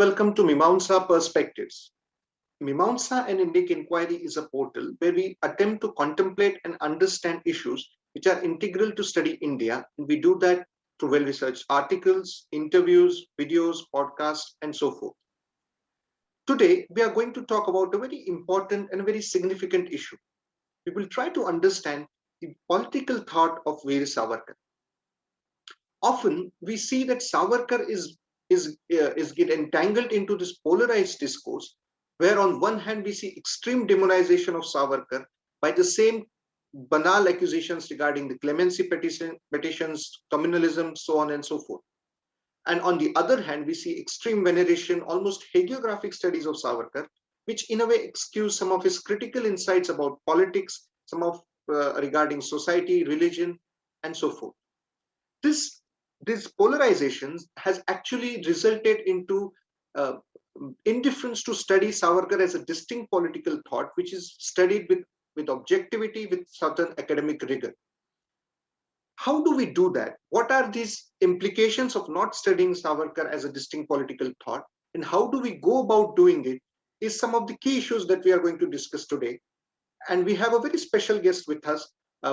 welcome to Mimamsa Perspectives. Mimamsa and Indic Inquiry is a portal where we attempt to contemplate and understand issues which are integral to study India. And we do that through well-researched articles, interviews, videos, podcasts, and so forth. Today, we are going to talk about a very important and very significant issue. We will try to understand the political thought of Veer Savarkar. Often, we see that Savarkar is get entangled into this polarized discourse, where on one hand we see extreme demonization of Savarkar by the same banal accusations regarding the clemency petitions, communalism, so on and so forth. And on the other hand, we see extreme veneration, almost hagiographic studies of Savarkar, which in a way excuse some of his critical insights about politics, some of regarding society, religion, and so forth. This polarization has actually resulted into uh, indifference to study Savarkar as a distinct political thought, which is studied with objectivity, with certain academic rigor. How do we do that? What are these implications of not studying Savarkar as a distinct political thought? And how do we go about doing it? Is some of the key issues that we are going to discuss today. And we have a very special guest with us,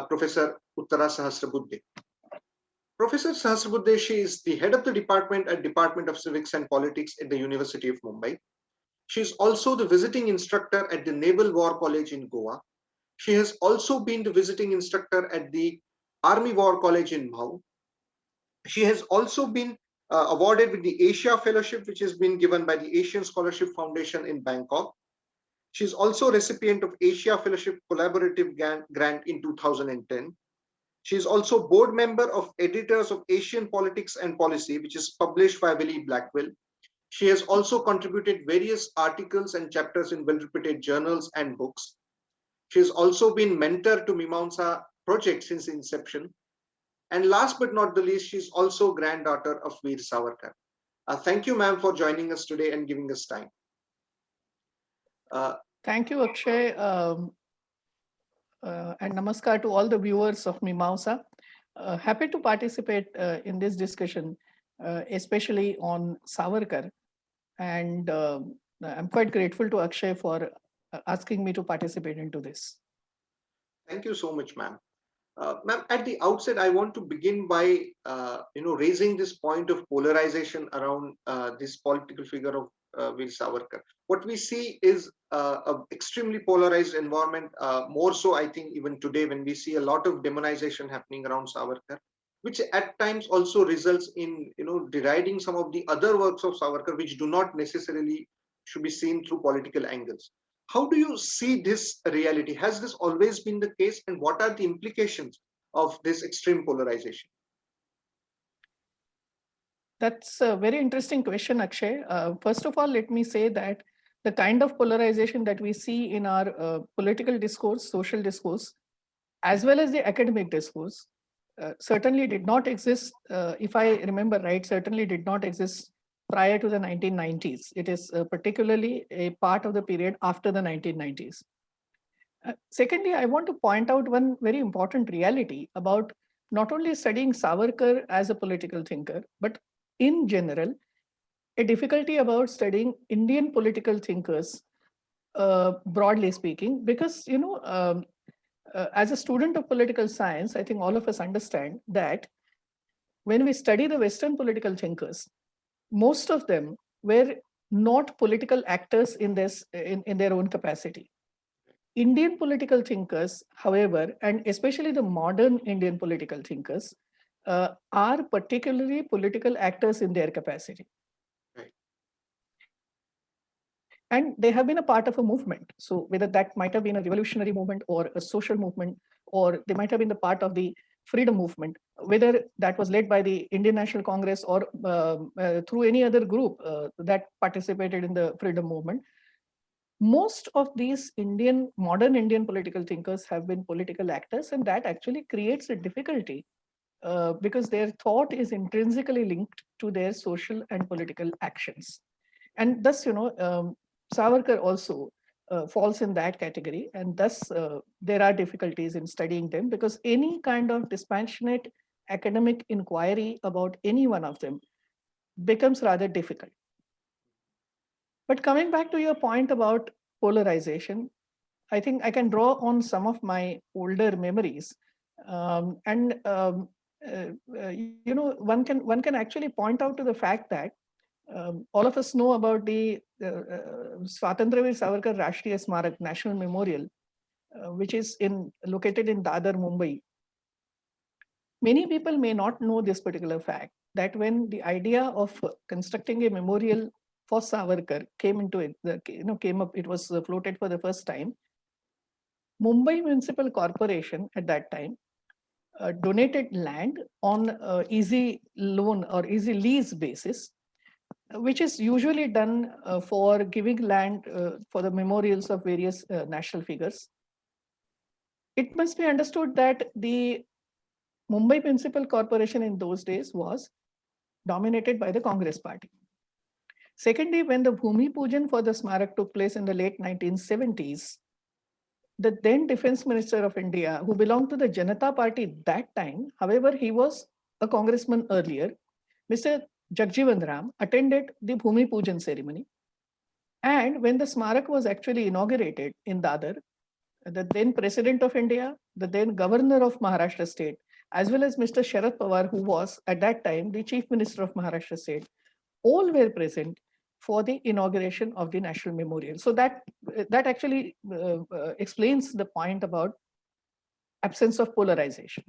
Professor Uttara Sahasrabuddhe. Professor Sahasrabuddhe, she is the head of the department at Department of Civics and Politics at the University of Mumbai. She is also the visiting instructor at the Naval War College in Goa. She has also been the visiting instructor at the Army War College in Mau. She has also been awarded with the Asia Fellowship, which has been given by the Asian Scholarship Foundation in Bangkok. She is also a recipient of Asia Fellowship Collaborative Grant in 2010. She is also board member of Editors of Asian Politics and Policy, which is published by Wiley Blackwell. She has also contributed various articles and chapters in well-reputed journals and books. She has also been mentor to Mimamsa project since inception. And last but not the least, she's also granddaughter of Veer Savarkar. Thank you, ma'am, for joining us today and giving us time. Thank you, Akshay. And namaskar to all the viewers of Mimamsa. Happy to participate in this discussion, especially on Savarkar. And I'm quite grateful to Akshay for asking me to participate into this. Thank you so much, ma'am. Ma'am, at the outset, I want to begin by raising this point of polarization around this political figure of Veer Savarkar. What we see is an extremely polarized environment, more so, I think, even today when we see a lot of demonization happening around Savarkar, which at times also results in deriding some of the other works of Savarkar, which do not necessarily should be seen through political angles. How do you see this reality? Has this always been the case, and what are the implications of this extreme polarization? That's a very interesting question, Akshay. First of all, let me say that the kind of polarization that we see in our political discourse, social discourse, as well as the academic discourse, certainly did not exist, if I remember right, certainly did not exist prior to the 1990s. It is particularly a part of the period after the 1990s. Secondly, I want to point out one very important reality about not only studying Savarkar as a political thinker, but in general, a difficulty about studying Indian political thinkers, broadly speaking, because, as a student of political science, I think all of us understand that when we study the Western political thinkers, most of them were not political actors in their own capacity. Indian political thinkers, however, and especially the modern Indian political thinkers, are particularly political actors in their capacity. Right. And they have been a part of a movement. So whether that might have been a revolutionary movement or a social movement, or they might have been the part of the freedom movement, whether that was led by the Indian National Congress or through any other group that participated in the freedom movement, most of these modern Indian political thinkers have been political actors, and that actually creates a difficulty because their thought is intrinsically linked to their social and political actions. And thus, Savarkar also falls in that category, and thus there are difficulties in studying them because any kind of dispassionate academic inquiry about any one of them becomes rather difficult. But coming back to your point about polarization, I think I can draw on some of my older memories, and one can actually point out to the fact that all of us know about the Swatantra Veer Savarkar Rashtriya Smarak National Memorial, which is located in Dadar, Mumbai. Many people may not know this particular fact, that when the idea of constructing a memorial for Savarkar came into it, came up, it was floated for the first time. Mumbai Municipal Corporation at that time donated land on easy loan or easy lease basis, which is usually done for giving land for the memorials of various national figures. It must be understood that the Mumbai Municipal Corporation in those days was dominated by the Congress party. Secondly, when the Bhumi Pujan for the Smarak took place in the late 1970s, the then Defense Minister of India, who belonged to the Janata Party that time, however, he was a congressman earlier, Mr. Jagjivan Ram, attended the Bhumi Pujan ceremony. And when the Smarak was actually inaugurated in Dadar, the then President of India, the then Governor of Maharashtra State, as well as Mr. Sharad Pawar, who was at that time the Chief Minister of Maharashtra State, all were present for the inauguration of the National Memorial. So that actually explains the point about absence of polarization.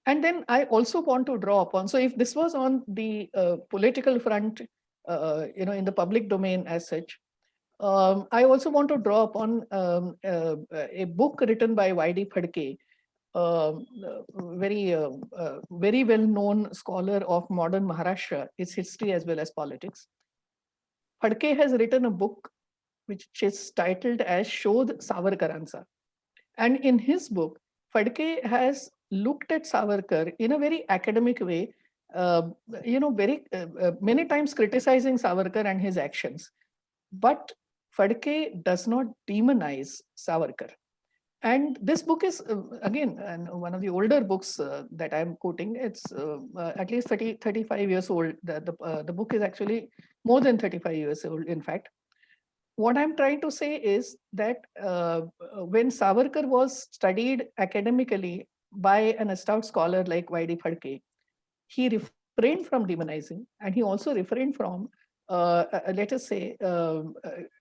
And then I also want to draw upon, so if this was on the political front, in the public domain as such, I also want to draw upon a book written by Y.D. Phadke, very well-known scholar of modern Maharashtra, its history as well as politics. Phadke has written a book which is titled as Shodh Savarkaransa. And in his book, Phadke has looked at Savarkar in a very academic way, many times criticizing Savarkar and his actions. But Phadke does not demonize Savarkar. And this book is, again, one of the older books that I'm quoting. It's at least 35 years old. The book is actually more than 35 years old, in fact. What I'm trying to say is that when Savarkar was studied academically by an astute scholar like Y.D. Phadke, he refrained from demonizing, and he also refrained from, let us say,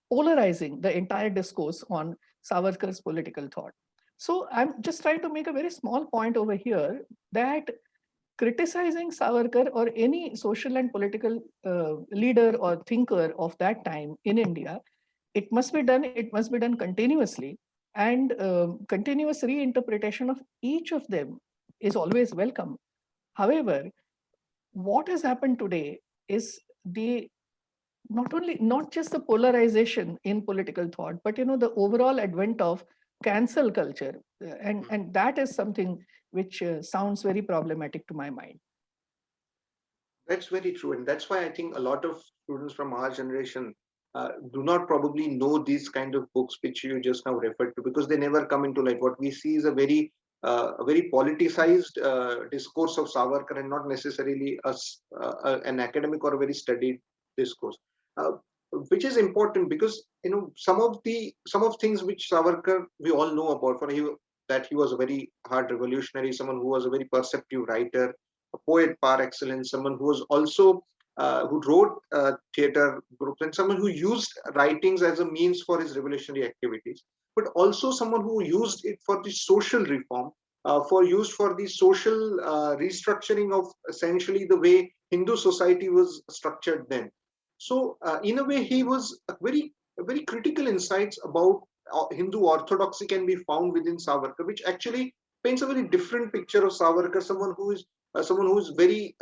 polarizing the entire discourse on Savarkar's political thought. So I'm just trying to make a very small point over here that criticizing Savarkar or any social and political leader or thinker of that time in India, it must be done continuously, and continuous reinterpretation of each of them is always welcome. However, what has happened today is the not just the polarization in political thought, but the overall advent of cancel culture, and that is something which sounds very problematic to my mind. That's very true, and that's why I think a lot of students from our generation do not probably know these kind of books which you just now referred to, because they never come into light. What we see is a very politicized discourse of Savarkar, and not necessarily an academic or a very studied discourse, uh, which is important because some of things which Savarkar we all know about. That he was a very hard revolutionary, someone who was a very perceptive writer, a poet par excellence, someone who was also who wrote theater groups, and someone who used writings as a means for his revolutionary activities, but also someone who used it for the social reform, for the social restructuring of essentially the way Hindu society was structured then. So, in a way, he was very critical insights about Hindu orthodoxy can be found within Savarkar, which actually paints a very different picture of Savarkar, someone who is very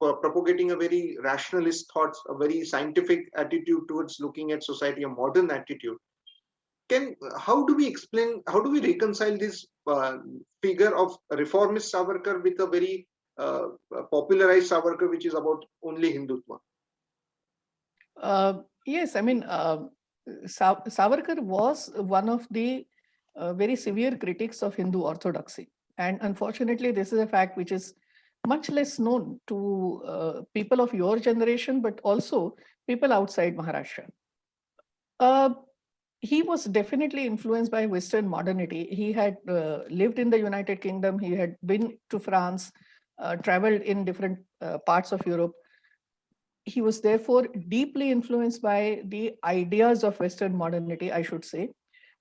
propagating a very rationalist thoughts, a very scientific attitude towards looking at society, a modern attitude. How do we explain, how do we reconcile this figure of reformist Savarkar with a very popularized Savarkar, which is about only Hindutva? Yes, I mean, Savarkar was one of the very severe critics of Hindu orthodoxy. And unfortunately, this is a fact which is much less known to people of your generation, but also people outside Maharashtra. Uh, he was definitely influenced by Western modernity. He had lived in the United Kingdom. He had been to France, traveled in different parts of Europe. He was therefore deeply influenced by the ideas of Western modernity, I should say.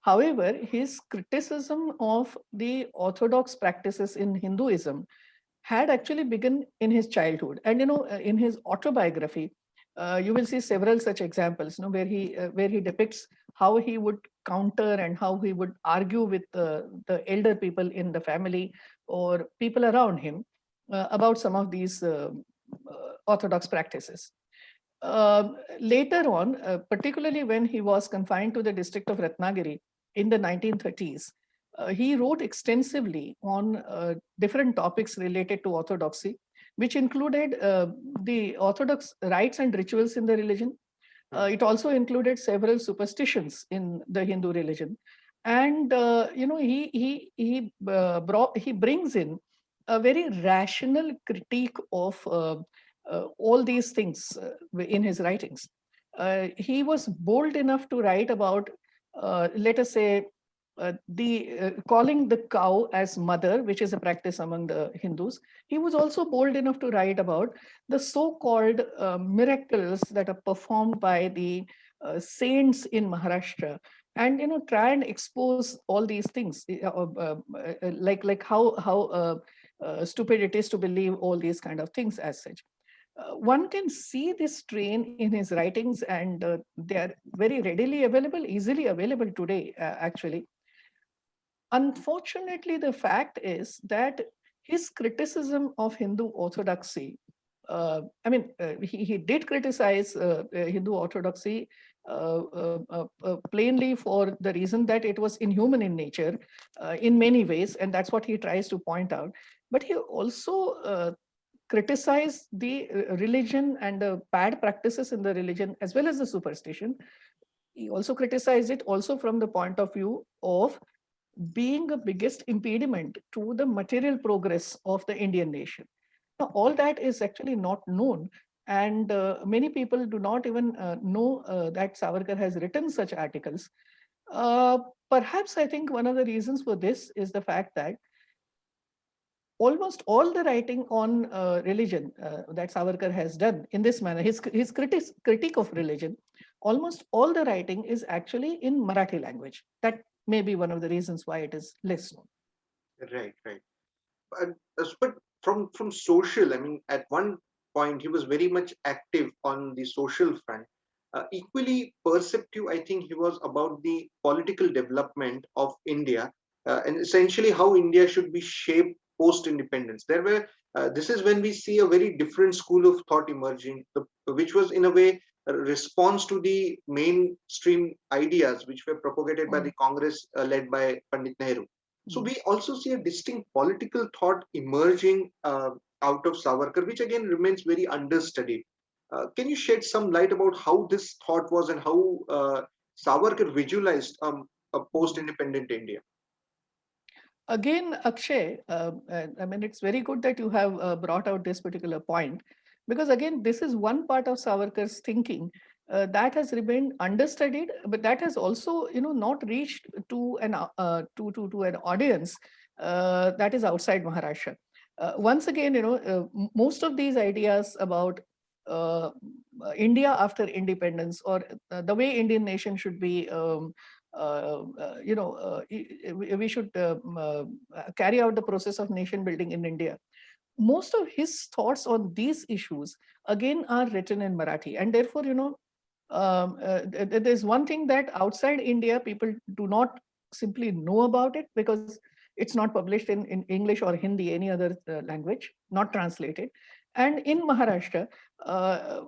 However, his criticism of the orthodox practices in Hinduism had actually begun in his childhood. And in his autobiography, you will see several such examples, where he depicts how he would counter and how he would argue with the elder people in the family or people around him about some of these orthodox practices. Later on, particularly when he was confined to the district of Ratnagiri in the 1930s, he wrote extensively on different topics related to orthodoxy, which included the orthodox rites and rituals in the religion. It also included several superstitions in the Hindu religion, and he brings in a very rational critique of all these things in his writings. He was bold enough to write about, let us say, the calling the cow as mother, which is a practice among the Hindus. He was also bold enough to write about the so-called miracles that are performed by the saints in Maharashtra, and try and expose all these things, like how stupid it is to believe all these kind of things as such. One can see this strain in his writings, and they are very readily available, easily available today, actually. Unfortunately, the fact is that his criticism of Hindu orthodoxy, he did criticize Hindu orthodoxy plainly for the reason that it was inhuman in nature in many ways, and that's what he tries to point out. But he also criticized the religion and the bad practices in the religion as well as the superstition. He also criticized it also from the point of view of being the biggest impediment to the material progress of the Indian nation. Now, all that is actually not known, and many people do not even know that Savarkar has written such articles. Uh, Perhaps I think one of the reasons for this is the fact that almost all the writing on religion that Savarkar has done in this manner, his critique of religion, almost all the writing is actually in Marathi language. That may be one of the reasons why it is less known. Right, right. But from social, I mean, at one point he was very much active on the social front. Equally perceptive, I think he was about the political development of India, and essentially how India should be shaped post independence. There were This is when we see a very different school of thought emerging, which was in a way a response to the mainstream ideas which were propagated by Mm. the Congress led by Pandit Nehru. So Mm. we also see a distinct political thought emerging out of Savarkar, which again remains very understudied. Can you shed some light about how this thought was and how Savarkar visualized a Mm. post-independent India? Again, Akshay, I mean, it's very good that you have brought out this particular point, because again, this is one part of Savarkar's thinking that has remained understudied, but that has also, not reached to an audience that is outside Maharashtra. Once again, most of these ideas about uh, India after independence, or the way Indian nation should be. We should carry out the process of nation building in India. Most of his thoughts on these issues again are written in Marathi, and therefore, there's one thing that outside India people do not simply know about it, because it's not published in English or Hindi, any other language, not translated. And in Maharashtra, uh,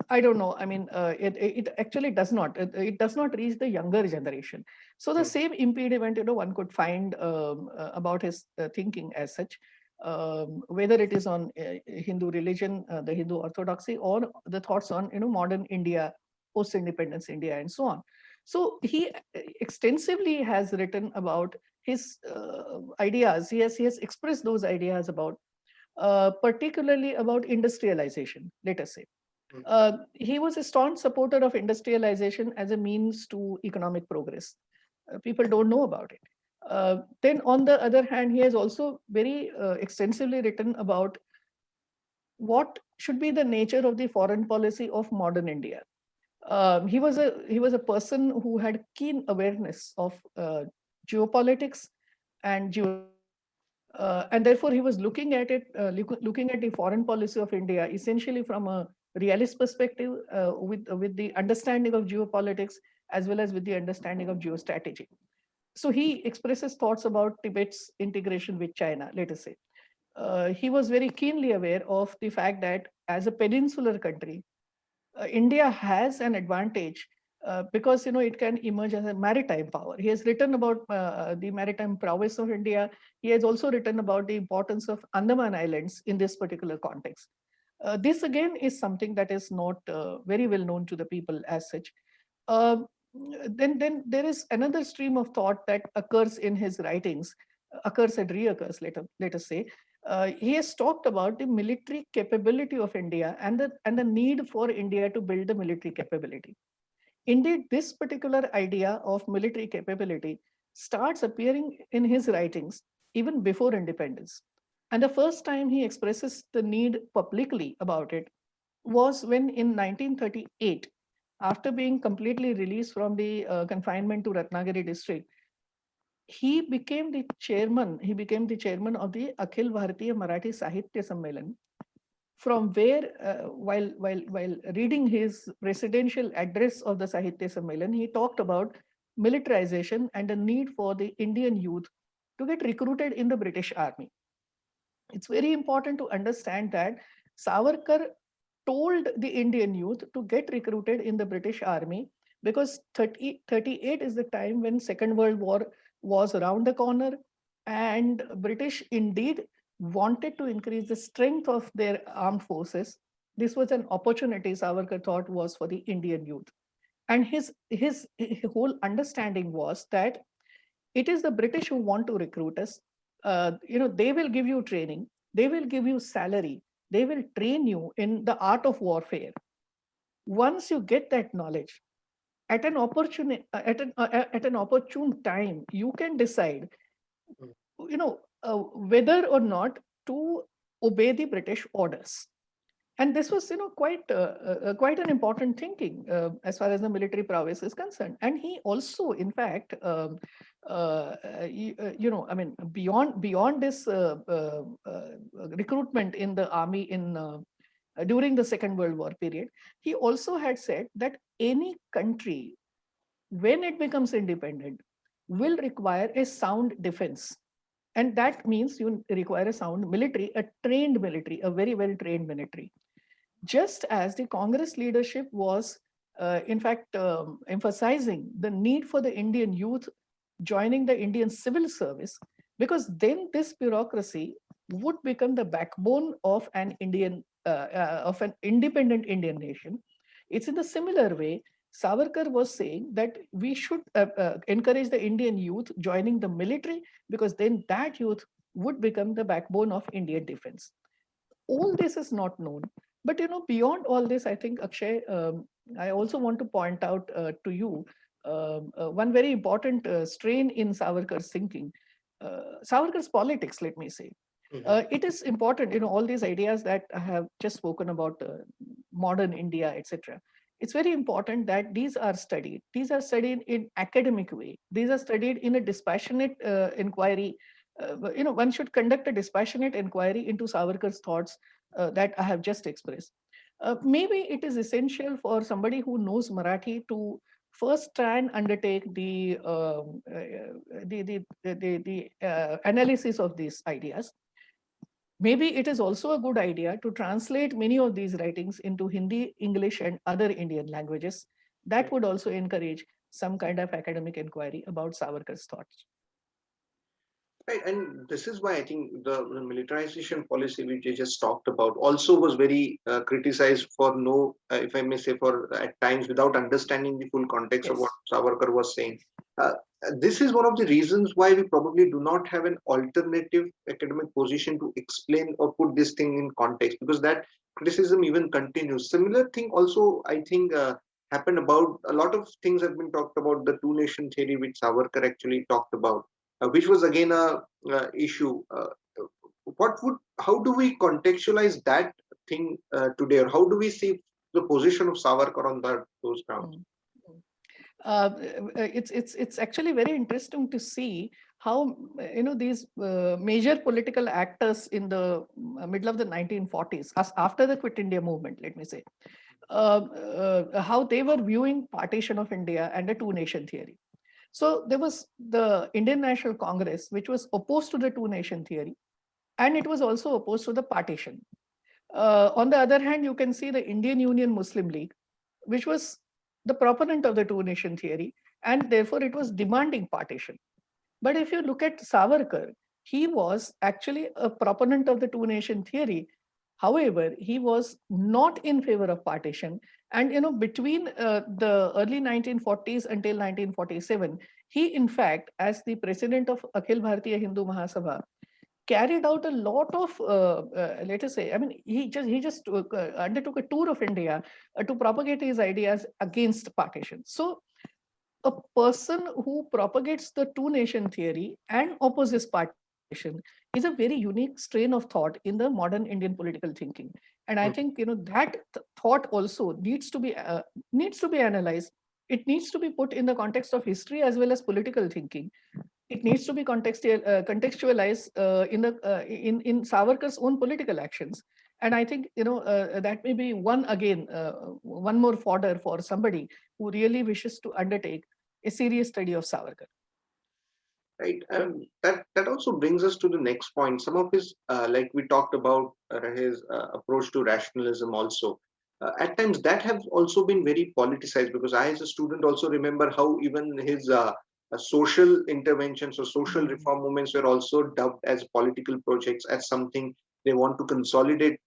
I don't know. I mean, it actually does not. It does not reach the younger generation. So the Hmm. same impediment, one could find about his thinking as such, whether it is on Hindu religion, the Hindu orthodoxy, or the thoughts on modern India, post-independence India, and so on. So he extensively has written about his ideas. He has expressed those ideas about, particularly about industrialization, let us say. He was a staunch supporter of industrialization as a means to economic progress. People don't know about it. Then, on the other hand, he has also very extensively written about what should be the nature of the foreign policy of modern India. He was a person who had keen awareness of geopolitics and geostrategy, and therefore he was looking at it, looking at the foreign policy of India essentially from a realist perspective, with the understanding of geopolitics as well as with the understanding of geostrategy. So he expresses thoughts about Tibet's integration with China, let us say. He was very keenly aware of the fact that as a peninsular country, India has an advantage because it can emerge as a maritime power. He has written about the maritime prowess of India. He has also written about the importance of Andaman Islands in this particular context. This again is something that is not very well known to the people as such. Uh, then there is another stream of thought that occurs in his writings, occurs and reoccurs, let us say. He has talked about the military capability of India and the need for India to build the military capability. Indeed, this particular idea of military capability starts appearing in his writings even before independence. And the first time he expresses the need publicly about it was when in 1938, after being completely released from the confinement to Ratnagiri district, he became the chairman of the Akhil Bharatiya Marathi Sahitya Sammelan, from where, while reading his presidential address of the Sahitya Sammelan, he talked about militarization and the need for the Indian youth to get recruited in the British Army. It's very important to understand that Savarkar told the Indian youth to get recruited in the British Army because 38 is the time when Second World War was around the corner, and British indeed wanted to increase the strength of their armed forces. This was an opportunity Savarkar thought was for the Indian youth. And his whole understanding was that it is the British who want to recruit us. They will give you training, they will give you salary, they will train you in the art of warfare. Once you get that knowledge, at an opportune time, you can decide, whether or not to obey the British orders. And this was quite an important thinking as far as the military prowess is concerned. And he also, in fact, I mean, beyond this recruitment in the army during the Second World War period, he also had said that any country, when it becomes independent, will require a sound defense. And that means you require a sound military, a trained military, a very well trained military. Just as the Congress leadership was, in fact, emphasizing the need for the Indian youth joining the Indian civil service, because then this bureaucracy would become the backbone of of an independent Indian nation. It's in the similar way Savarkar was saying that we should encourage the Indian youth joining the military, because then that youth would become the backbone of Indian defense. All this is not known. But beyond all this, I think, Akshay, I also want to point out to you one very important strain in Savarkar's thinking. Savarkar's politics, let me say. It is important, all these ideas that I have just spoken about, modern India, etc. It's very important that these are studied. These are studied in academic way. These are studied in a dispassionate inquiry. One should conduct a dispassionate inquiry into Savarkar's thoughts that I have just expressed. Maybe it is essential for somebody who knows Marathi to first try and undertake the analysis of these ideas. Maybe it is also a good idea to translate many of these writings into Hindi, English, and other Indian languages. That would also encourage some kind of academic inquiry about Savarkar's thoughts. Right, and this is why I think the militarization policy which you just talked about also was very criticized for no, if I may say, for at times without understanding the full context of what Yes. Savarkar was saying. Uh, this is one of the reasons why we probably do not have an alternative academic position to explain or put this thing in context, because that criticism even continues. Similar thing also, I think, happened about a lot of things have been talked about the two nation theory, which Savarkar actually talked about, which was again a issue. How do we contextualize that thing today, or how do we see the position of Savarkar on those grounds? Mm. It's actually very interesting to see how these major political actors in the middle of the 1940s, after the Quit India movement, let me say, how they were viewing partition of India and a two-nation theory. So there was the Indian National Congress, which was opposed to the two-nation theory, and it was also opposed to the partition. On the other hand, you can see the Indian Union Muslim League, which was the proponent of the two-nation theory, and therefore it was demanding partition. But if you look at Savarkar, he was actually a proponent of the two-nation theory. However, he was not in favor of partition. And between the early 1940s until 1947, he, in fact, as the president of Akhil Bharatiya Hindu Mahasabha, carried out a lot of, let us say, I mean, he just undertook a tour of India to propagate his ideas against partition. So a person who propagates the two-nation theory and opposes partition is a very unique strain of thought in the modern Indian political thinking. And I think that thought also needs to be analyzed. It needs to be put in the context of history as well as political thinking. It needs to be contextualized in Savarkar's own political actions. And I think that may be one more fodder for somebody who really wishes to undertake a serious study of Savarkar. Right. That also brings us to the next point. Some of his, like we talked about, his approach to rationalism also. At times that have also been very politicized, because I, as a student, also remember how even his social interventions or social reform movements were also dubbed as political projects, as something they want to consolidate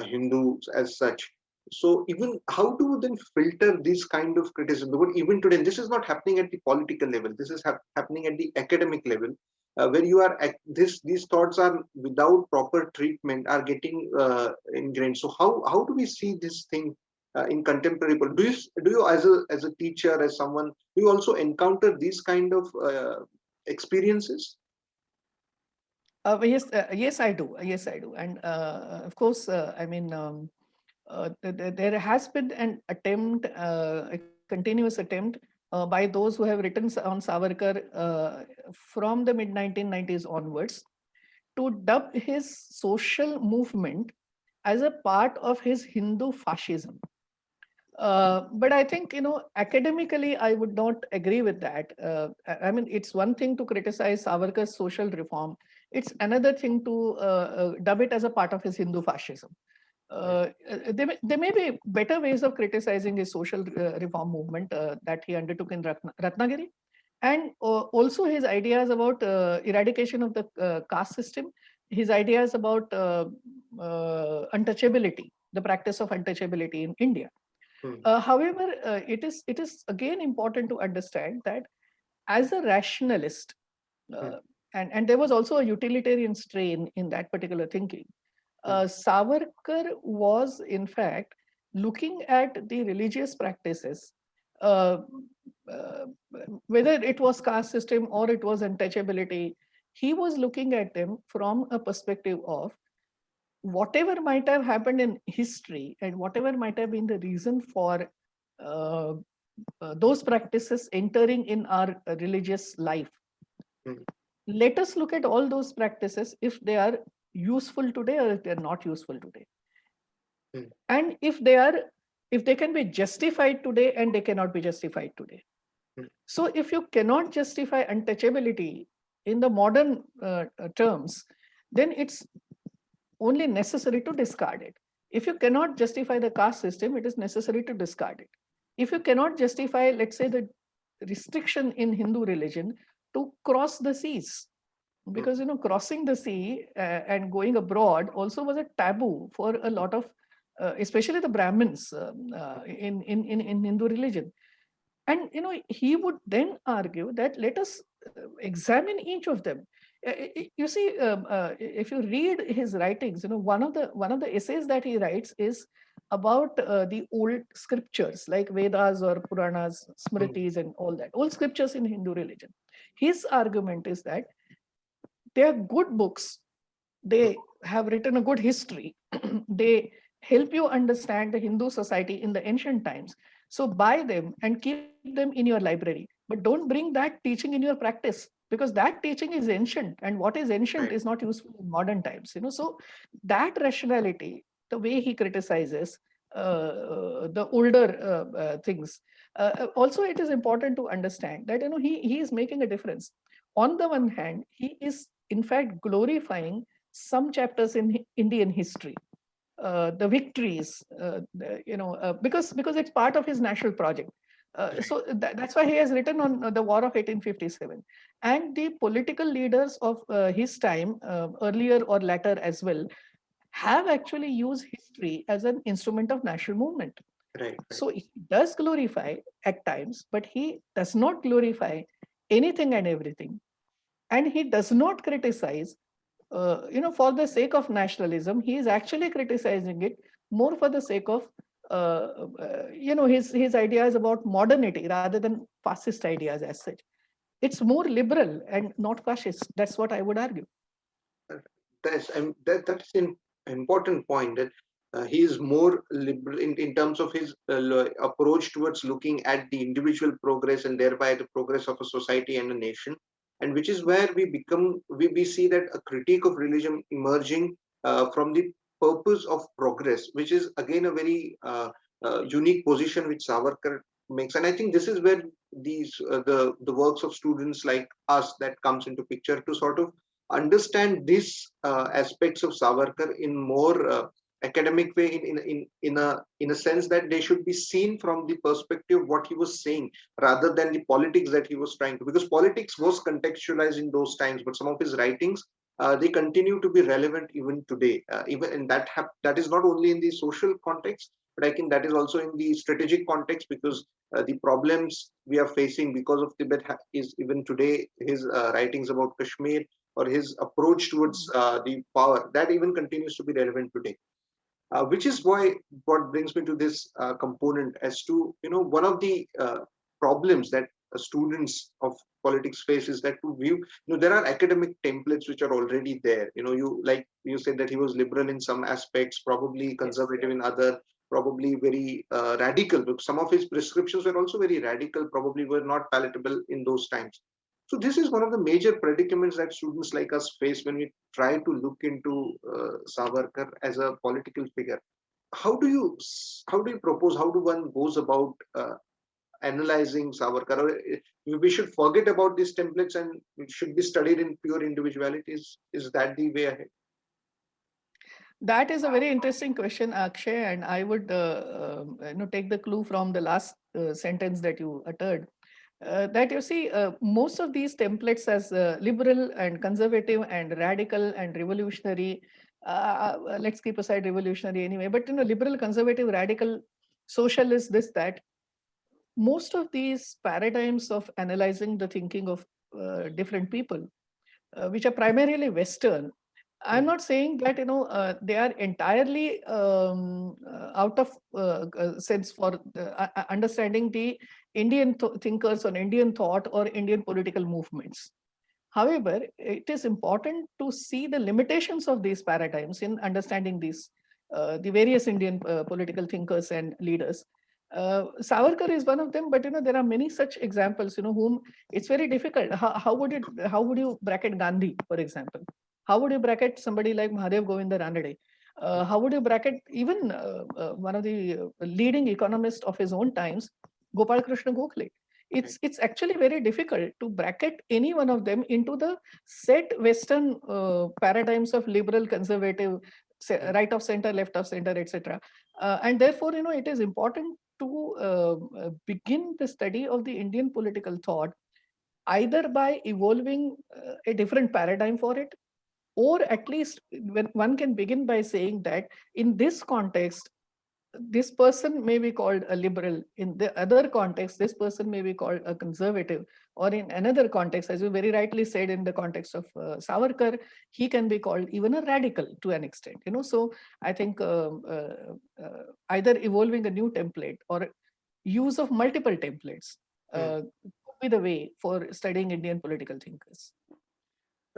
Hindus as such. So even how do you then filter this kind of criticism? Because even today, and this is not happening at the political level. This is happening at the academic level, where you are these thoughts are without proper treatment are getting ingrained. So how do we see this thing in contemporary? Do you as a teacher, as someone, do you also encounter these kind of experiences? Yes, I do. Yes, I do. And of course, I mean, there has been an attempt, a continuous attempt by those who have written on Savarkar from the mid 1990s onwards to dub his social movement as a part of his Hindu fascism. But I think, academically, I would not agree with that. I mean, it's one thing to criticize Savarkar's social reform. It's another thing to dub it as a part of his Hindu fascism. There may be better ways of criticizing his social reform movement that he undertook in Ratnagiri, and also his ideas about eradication of the caste system, his ideas about untouchability, the practice of untouchability in India. Hmm. However, it is again important to understand that as a rationalist, Hmm. uh, and there was also a utilitarian strain in that particular thinking. Hmm. Savarkar was, in fact, looking at the religious practices, uh, uh, whether it was caste system or it was untouchability. He was looking at them from a perspective of whatever might have happened in history and whatever might have been the reason for uh, those practices entering in our religious life. Hmm. Let us look at all those practices if they are useful today or if they are not useful today. Hmm. And if they can be justified today and they cannot be justified today. Hmm. So if you cannot justify untouchability in the modern terms, then it's only necessary to discard it. If you cannot justify the caste system, it is necessary to discard it. If you cannot justify, let's say, the restriction in Hindu religion to cross the seas, Hmm. because crossing the sea and going abroad also was a taboo for a lot of, especially the Brahmins in Hindu religion. And he would then argue that let us examine each of them. You see, if you read his writings, one of the essays that he writes is about the old scriptures like Vedas or Puranas, Mm. Smritis, and all that, old scriptures in Hindu religion. His argument is that they are good books. They have written a good history. They help you understand the Hindu society in the ancient times. So buy them and keep them in your library. But don't bring that teaching in your practice, because that teaching is ancient, and what is ancient Right. is not useful in modern times. So that rationality, the way he criticizes the older things. Also, it is important to understand that he is making a difference. On the one hand, he is in fact glorifying some chapters in Indian history, the victories, because it's part of his national project. So that's why he has written on the War of 1857. And the political leaders of his time, earlier or later as well, have actually used history as an instrument of national movement. Right. Right. So he does glorify at times, but he does not glorify anything and everything. And he does not criticize for the sake of nationalism. He is actually criticizing it more for the sake of his ideas about modernity rather than fascist ideas as such. It's more liberal and not fascist. That's what I would argue. That's an important point, that he is more liberal in terms of his approach towards looking at the individual progress and thereby the progress of a society and a nation, and which is where we see that a critique of religion emerging from the purpose of progress, which is again a very unique position which Savarkar makes. And I think this is where these the works of students like us that comes into picture, to sort of understand these aspects of Savarkar in more academic way, in a sense that they should be seen from the perspective of what he was saying, rather than the politics that he was trying to. Because politics was contextualized in those times, but some of his writings, they continue to be relevant even today. Even and that is not only in the social context, but I think that is also in the strategic context, because the problems we are facing because of Tibet is even today. His writings about Kashmir, or his approach towards the power, that even continues to be relevant today. Which is why what brings me to this component, as to one of the problems that students of politics face is that, to view, there are academic templates which are already there. You said that he was liberal in some aspects, probably Yes. conservative in other, probably very radical. But some of his prescriptions were also very radical, probably were not palatable in those times. So this is one of the major predicaments that students like us face when we try to look into Savarkar as a political figure. How do you propose, how do one goes about analyzing Savarkar? Or we should forget about these templates and it should be studied in pure individualities. Is that the way ahead? That is a very interesting question, Akshay, and I would take the clue from the last sentence that you uttered. That you see, most of these templates as liberal and conservative and radical and revolutionary. Let's keep aside revolutionary anyway, but liberal, conservative, radical, socialist, this, that. Most of these paradigms of analyzing the thinking of different people, which are primarily Western. I'm Mm. not saying that they are entirely out of sense for understanding the Indian thinkers or Indian thought or Indian political movements. However, it is important to see the limitations of these paradigms in understanding these the various Indian political thinkers and leaders. Savarkar is one of them, but there are many such examples. Whom it's very difficult. How would you bracket Gandhi, for example? How would you bracket somebody like Mahadev Govinda Ranade? How would you bracket even one of the leading economists of his own times, Gopal Krishna Gokhale? Right. It's actually very difficult to bracket any one of them into the set Western paradigms of liberal, conservative, Mm. right of center, left of center, etc. And therefore, it is important to begin the study of the Indian political thought either by evolving a different paradigm for it, or at least when one can begin by saying that in this context, this person may be called a liberal. In the other context, this person may be called a conservative, or in another context, as you very rightly said, in the context of Savarkar, he can be called even a radical to an extent. So I think either evolving a new template or use of multiple templates could be the way for studying Indian political thinkers.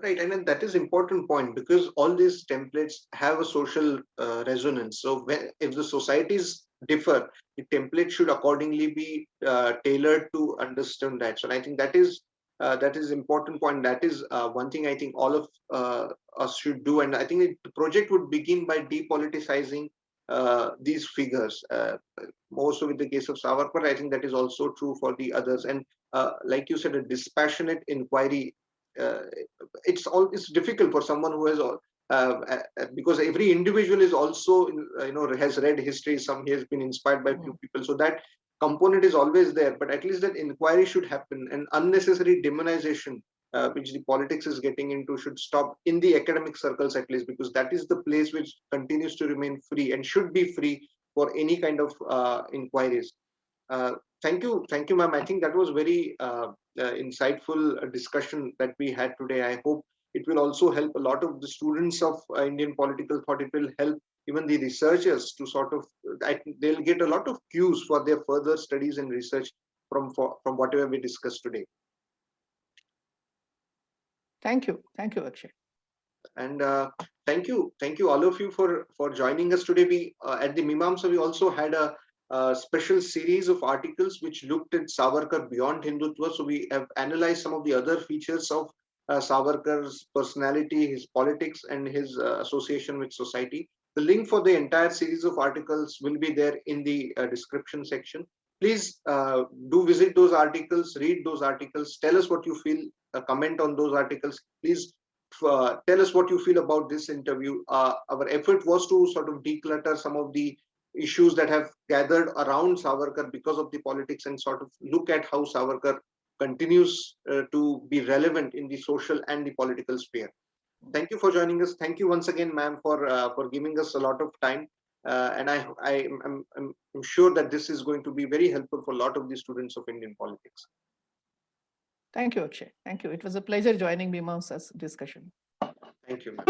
Right, and then that is important point, because all these templates have a social resonance. So if the societies differ, the template should accordingly be tailored to understand that. So I think that is important point. That is one thing I think all of us should do. And I think the project would begin by depoliticizing these figures. More so with the case of Savarkar, I think that is also true for the others. And like you said, a dispassionate inquiry. Uh, it's difficult for someone who has because every individual is also has read history. He has been inspired by few people, so that component is always there. But at least that inquiry should happen, and unnecessary demonization which the politics is getting into should stop in the academic circles, at least, because that is the place which continues to remain free and should be free for any kind of inquiries. uh, thank you, ma'am. I think that was very insightful discussion that we had today. I hope it will also help a lot of the students of Indian political thought. It will help even the researchers to sort of, I think they'll get a lot of cues for their further studies and research from whatever we discussed today. Thank you, Akshay. And thank you all of you for joining us today. We at the Mimamsa we also had a special series of articles which looked at Savarkar beyond Hindutva. So we have analyzed some of the other features of Savarkar's personality, his politics, and his association with society. The link for the entire series of articles will be there in the description section. Please do visit those articles, read those articles, tell us what you feel, comment on those articles. Please tell us what you feel about this interview. Our effort was to sort of declutter some of the issues that have gathered around Savarkar because of the politics, and sort of look at how Savarkar continues to be relevant in the social and the political sphere. Thank you for joining us. Thank you once again, ma'am, for giving us a lot of time. And I'm sure that this is going to be very helpful for a lot of the students of Indian politics. Thank you, Akshay. Thank you. It was a pleasure joining Mimamsa's discussion. Thank you, ma'am.